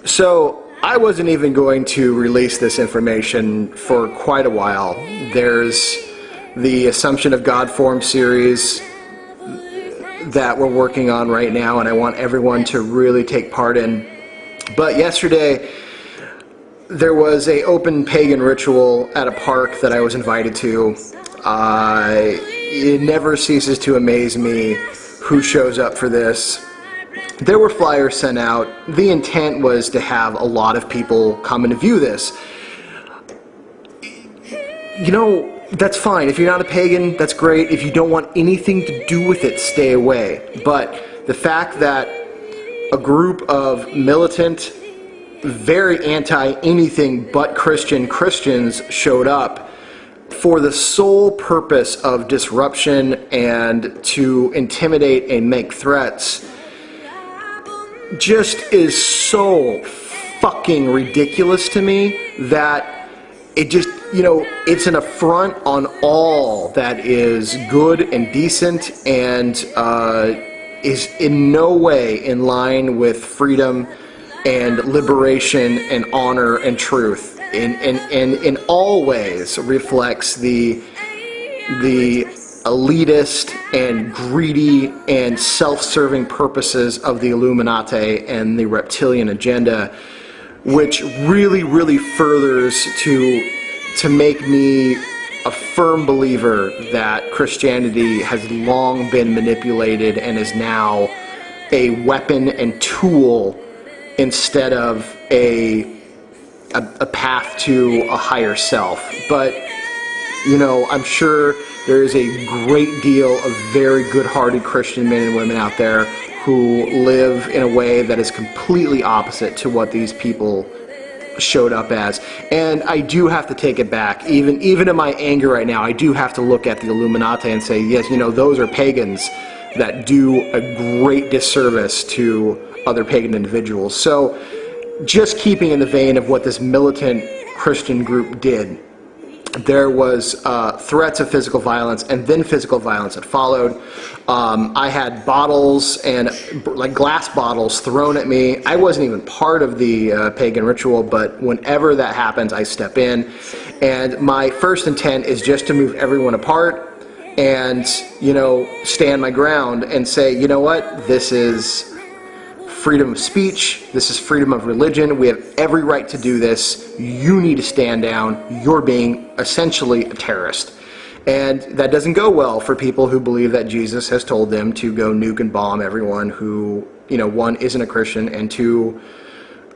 So I wasn't even going to release this information for quite a while. There's the Assumption of God Form series that we're working on right now, and I want everyone to really take part in. But yesterday, there was an open pagan ritual at a park that I was invited to. It never ceases to amaze me who shows up for this. There were flyers sent out. The intent was to have a lot of people come and view this. You know, that's fine. If you're not a pagan, that's great. If you don't want anything to do with it, stay away. But the fact that a group of militant, very anti-anything but Christians showed up for the sole purpose of disruption and to intimidate and make threats just is so fucking ridiculous to me that it just, you know, it's an affront on all that is good and decent and is in no way in line with freedom and liberation and honor and truth. And in all ways reflects the elitist and greedy and self-serving purposes of the Illuminati and the reptilian agenda, which really furthers to make me a firm believer that Christianity has long been manipulated and is now a weapon and tool instead of a path to a higher self. But, you know, I'm sure there is a great deal of very good-hearted Christian men and women out there who live in a way that is completely opposite to what these people showed up as. And I do have to take it back. Even in my anger right now, I do have to look at the Illuminati and say, yes, you know, those are pagans that do a great disservice to other pagan individuals. So just keeping in the vein of what this militant Christian group did, there was threats of physical violence, and then physical violence that followed. I had bottles and like glass bottles thrown at me. I wasn't even part of the pagan ritual, but whenever that happens, I step in. And my first intent is just to move everyone apart and, you know, stand my ground and say, you know what, this is freedom of speech, this is freedom of religion, we have every right to do this, you need to stand down, you're being essentially a terrorist. And that doesn't go well for people who believe that Jesus has told them to go nuke and bomb everyone who, you know, one, isn't a Christian, and two,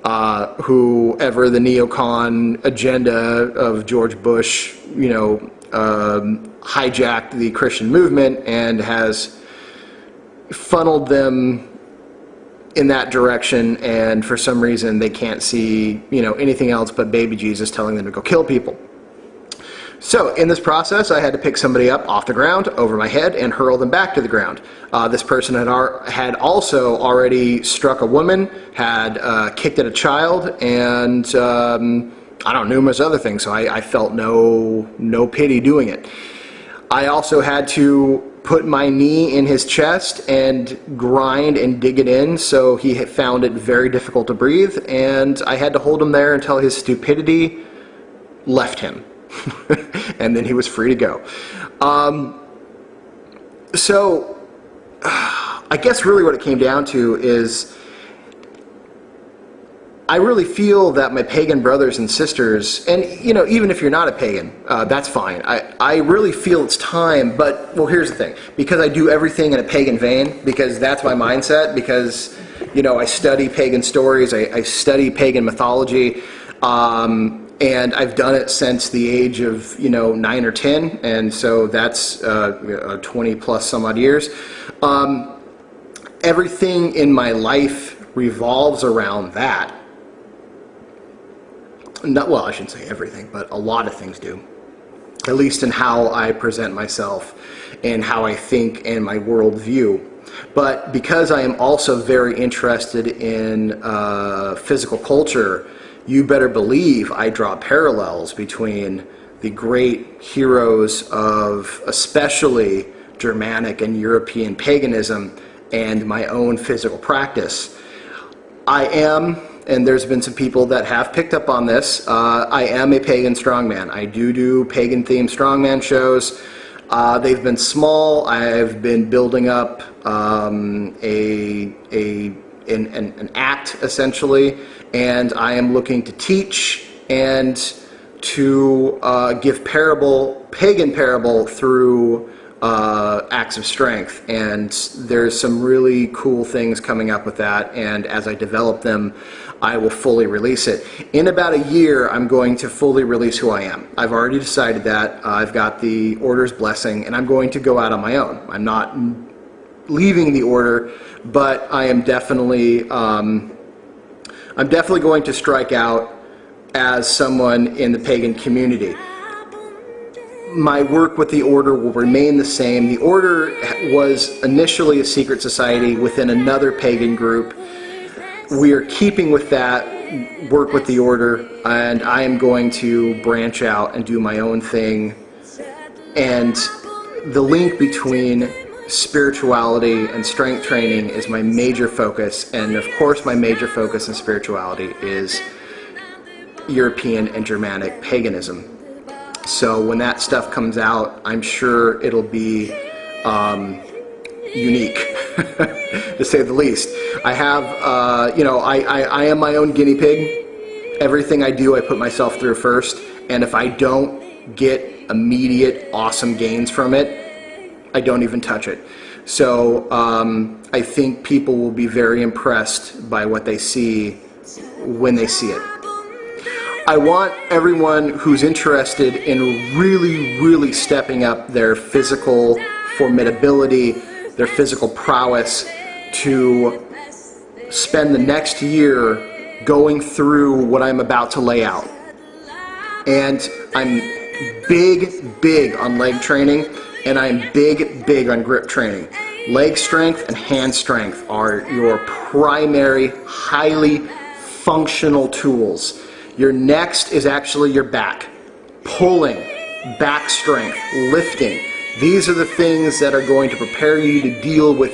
whoever the neocon agenda of George Bush, you know, hijacked the Christian movement and has funneled them in that direction, and for some reason they can't see, you know, anything else but baby Jesus telling them to go kill people. So in this process, I had to pick somebody up off the ground over my head and hurl them back to the ground. This person had also already struck a woman, had kicked at a child, and I don't know, numerous other things. So I felt no pity doing it. I also had to put my knee in his chest and grind and dig it in, so he had found it very difficult to breathe, and I had to hold him there until his stupidity left him. And then he was free to go. So I guess really what it came down to is I really feel that my pagan brothers and sisters, and, you know, even if you're not a pagan, that's fine. I really feel it's time, but, well, here's the thing. Because I do everything in a pagan vein, because that's my mindset, because, you know, I study pagan stories, I study pagan mythology, and I've done it since the age of, you know, 9 or 10, and so that's 20 plus some odd years. Everything in my life revolves around that. Well, I shouldn't say everything, but a lot of things do. At least in how I present myself and how I think and my worldview. But because I am also very interested in physical culture, you better believe I draw parallels between the great heroes of especially Germanic and European paganism and my own physical practice. I am and there's been some people that have picked up on this, I am a pagan strongman. I do pagan-themed strongman shows. They've been small. I've been building up an act, essentially, and I am looking to teach and to give pagan parable through acts of strength, and there's some really cool things coming up with that, and as I develop them, I will fully release it. In about a year, I'm going to fully release who I am. I've already decided that. I've got the Order's blessing, and I'm going to go out on my own. I'm not leaving the Order, but I am definitely going to strike out as someone in the pagan community. My work with the Order will remain the same. The Order was initially a secret society within another pagan group. We are keeping with that work with the Order, and I am going to branch out and do my own thing. And the link between spirituality and strength training is my major focus, and of course my major focus in spirituality is European and Germanic paganism. So when that stuff comes out, I'm sure it'll be unique, to say the least. I have, I am my own guinea pig. Everything I do, I put myself through first, and if I don't get immediate awesome gains from it, I don't even touch it. So I think people will be very impressed by what they see when they see it. I want everyone who's interested in really stepping up their physical formidability, their physical prowess, to spend the next year going through what I'm about to lay out. And I'm big on leg training, and I'm big on grip training. Leg strength and hand strength are your primary, highly functional tools. Your next is actually your back. Pulling, back strength, lifting. These are the things that are going to prepare you to deal with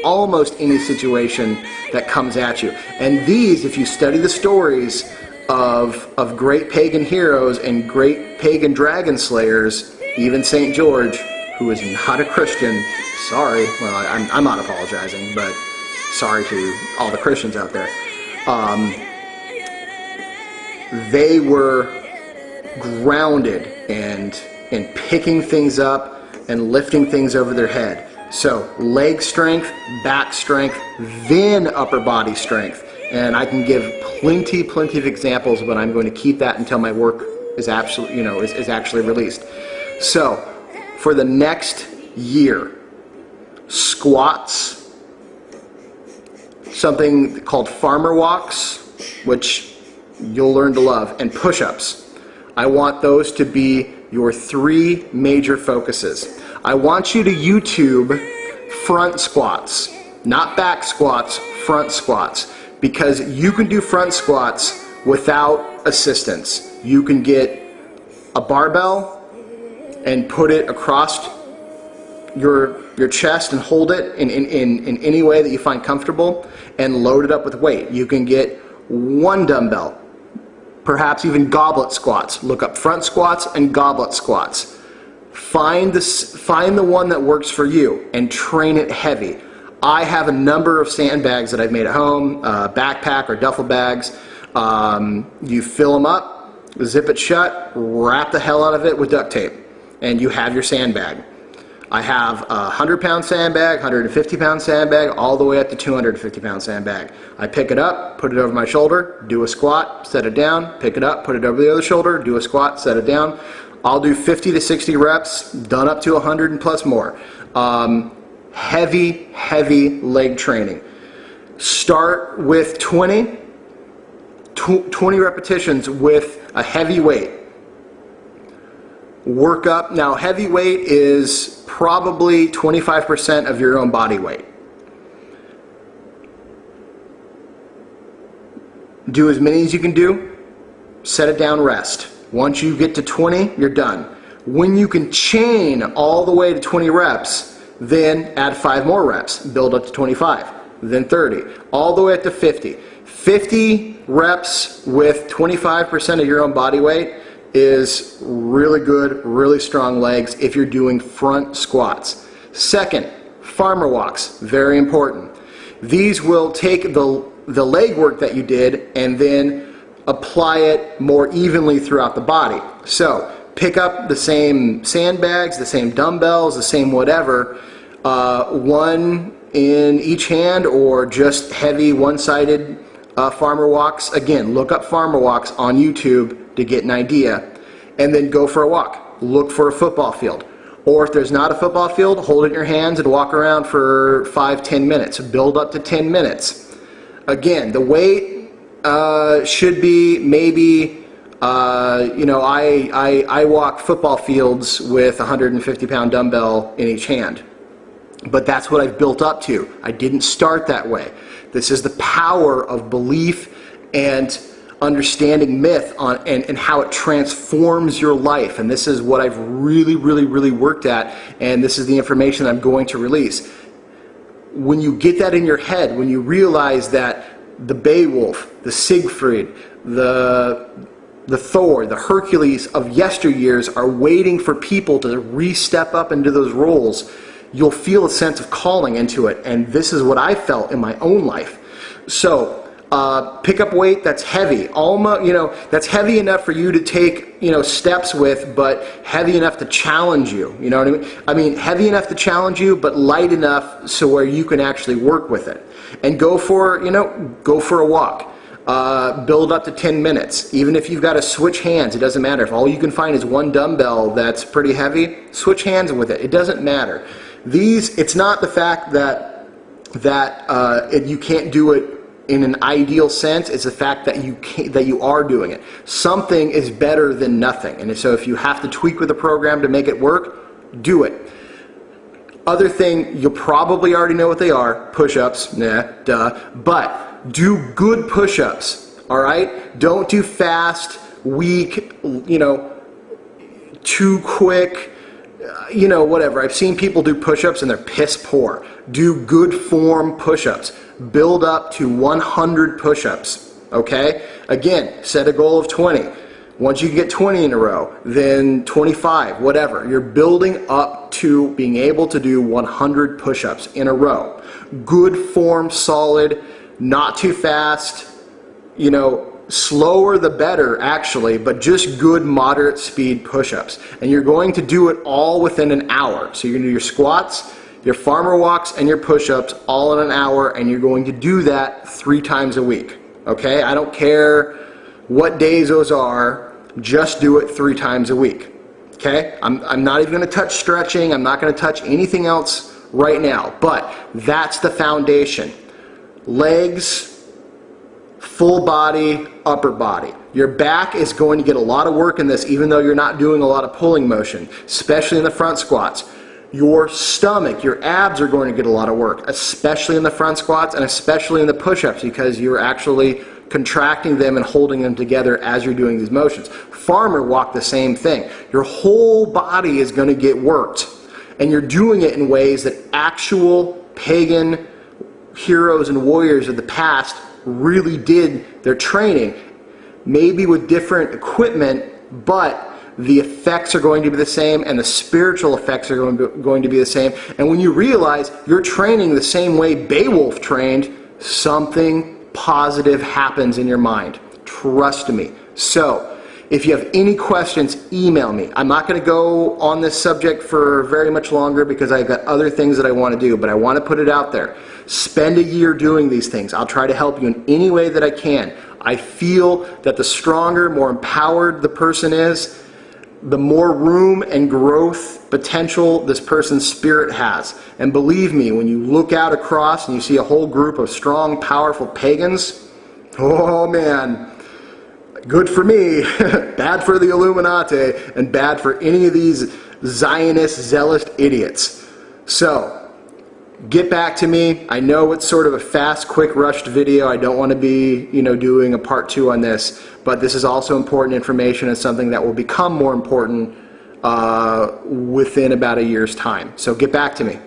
almost any situation that comes at you. And these, if you study the stories of great pagan heroes and great pagan dragon slayers, even St. George, who is not a Christian, sorry, well, I'm not apologizing, but sorry to all the Christians out there. They were grounded in picking things up and lifting things over their head. So leg strength, back strength, then upper body strength. And I can give plenty of examples, but I'm going to keep that until my work is actually released. So for the next year, squats, something called farmer walks, which you'll learn to love, and push-ups. I want those to be your 3 major focuses. I want you to YouTube front squats, not back squats, front squats, because you can do front squats without assistance. You can get a barbell and put it across your chest and hold it in any way that you find comfortable and load it up with weight. You can get 1 dumbbell, perhaps even goblet squats. Look up front squats and goblet squats. Find the one that works for you and train it heavy. I have a number of sandbags that I've made at home, backpack or duffel bags. You fill them up, zip it shut, wrap the hell out of it with duct tape, and you have your sandbag. I have a 100-pound sandbag, 150-pound sandbag, all the way up to 250-pound sandbag. I pick it up, put it over my shoulder, do a squat, set it down, pick it up, put it over the other shoulder, do a squat, set it down. I'll do 50 to 60 reps, done up to 100 and plus more. Heavy leg training. Start with 20 repetitions with a heavy weight. Work up. Now, heavy weight is probably 25% of your own body weight. Do as many as you can do. Set it down, rest. Once you get to 20, you're done. When you can chain all the way to 20 reps, then add 5 more reps. Build up to 25, then 30, all the way up to 50. 50 reps with 25% of your own body weight is really good, really strong legs if you're doing front squats. Second, farmer walks, very important. These will take the leg work that you did and then apply it more evenly throughout the body. So pick up the same sandbags, the same dumbbells, the same whatever, one in each hand, or just heavy one-sided farmer walks. Again, look up farmer walks on YouTube to get an idea, and then go for a walk. Look for a football field. Or if there's not a football field, hold it in your hands and walk around for 5-10 minutes. Build up to 10 minutes. Again, the weight should be maybe, I walk football fields with a 150-pound dumbbell in each hand. But that's what I've built up to. I didn't start that way. This is the power of belief and understanding myth and how it transforms your life. And this is what I've really worked at, and this is the information I'm going to release. When you get that in your head, when you realize that the Beowulf, the Siegfried, the Thor, the Hercules of yesteryears are waiting for people to re-step up into those roles, you'll feel a sense of calling into it. And this is what I felt in my own life. So pick up weight that's heavy, almost, that's heavy enough for you to take, steps with, but heavy enough to challenge you. You know what I mean? I mean, heavy enough to challenge you, but light enough so where you can actually work with it. And go for a walk. Build up to 10 minutes. Even if you've got to switch hands, it doesn't matter. If all you can find is one dumbbell that's pretty heavy, switch hands with it. It doesn't matter. It's not the fact that you can't do it in an ideal sense. It's the fact that you are doing it. Something is better than nothing. And so if you have to tweak with the program to make it work, do it. Other thing, you'll probably already know what they are. Push-ups, but do good push-ups, all right? Don't do fast, weak, too quick, whatever. I've seen people do push-ups and they're piss poor. Do good form push-ups. Build up to 100 push-ups, okay? Again, set a goal of 20. Once you get 20 in a row, then 25, whatever. You're building up to being able to do 100 push-ups in a row. Good form, solid, not too fast, slower the better actually, but just good moderate speed push-ups. And you're going to do it all within an hour. So you're going to do your squats, your farmer walks, and your push-ups all in an hour, and you're going to do that 3 times a week. Okay? I don't care what days those are, just do it 3 times a week. Okay? I'm not even going to touch stretching. I'm not going to touch anything else right now, but that's the foundation. Legs, full body, upper body. Your back is going to get a lot of work in this, even though you're not doing a lot of pulling motion, especially in the front squats. Your stomach, your abs are going to get a lot of work, especially in the front squats and especially in the push-ups, because you're actually contracting them and holding them together as you're doing these motions. Farmer walk, the same thing. Your whole body is going to get worked, and you're doing it in ways that actual pagan heroes and warriors of the past really did their training, maybe with different equipment, but the effects are going to be the same, and the spiritual effects are going to be the same. And when you realize you're training the same way Beowulf trained, something positive happens in your mind. Trust me. So, if you have any questions, email me. I'm not going to go on this subject for very much longer because I've got other things that I want to do, but I want to put it out there. Spend a year doing these things. I'll try to help you in any way that I can. I feel that the stronger, more empowered the person is, the more room and growth potential this person's spirit has. And believe me, when you look out across and you see a whole group of strong, powerful pagans, oh man, good for me, bad for the Illuminati, and bad for any of these Zionist, zealous idiots. So, get back to me. I know it's sort of a fast, quick, rushed video. I don't want to be, doing a part 2 on this, but this is also important information and something that will become more important within about a year's time. So get back to me.